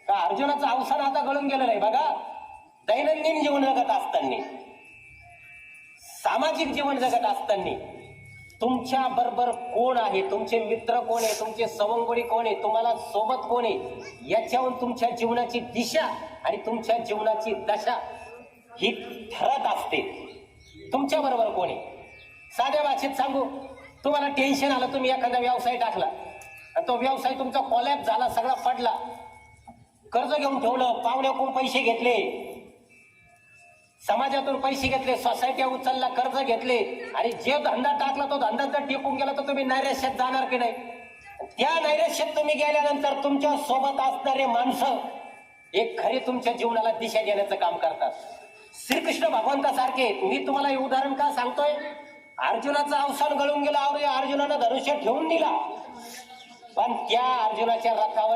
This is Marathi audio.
का अर्जुनाचं अवसान आता गळून गेलेलं आहे बघा. दैनंदिन जीवन जगत असताना, सामाजिक जीवन जगत असताना तुमच्या बरोबर कोण आहे, तुमचे मित्र कोण आहे, तुमचे सवंगडी कोण आहे, तुम्हाला सोबत कोण आहे, याच्यावरून तुमच्या जीवनाची दिशा आणि तुमच्या जीवनाची दशा ही ठरत असते. तुमच्या बरोबर कोण आहे. साध्या भाषेत सांगू, तुम्हाला टेन्शन आलं, तुम्ही एखादा व्यवसाय टाकला आणि तो व्यवसाय तुमचा कोलॅप झाला, सगळा पडला, कर्ज घेऊन ठेवलं, पाहुण्याकडून पैसे घेतले, समाजातून पैसे घेतले, सोसायटी उचलला, कर्ज घेतले आणि जे धंदा टाकला तो धंदा जर टिकून गेला तर तुम्ही नैराश्यात जाणार की नाही. त्या नैराश्यात तुम्ही गेल्यानंतर तुमच्या सोबत असणारे माणसं एक खरे तुमच्या जीवनाला दिशा देण्याचं काम करतात. श्रीकृष्ण भगवंतासारखे. मी तुम्हाला हे उदाहरण का सांगतोय, अर्जुनाचं अवसान गळून गेलं, अर्जुनानं धनुष्य ठेवून दिला, पण त्या अर्जुनाच्या रथावर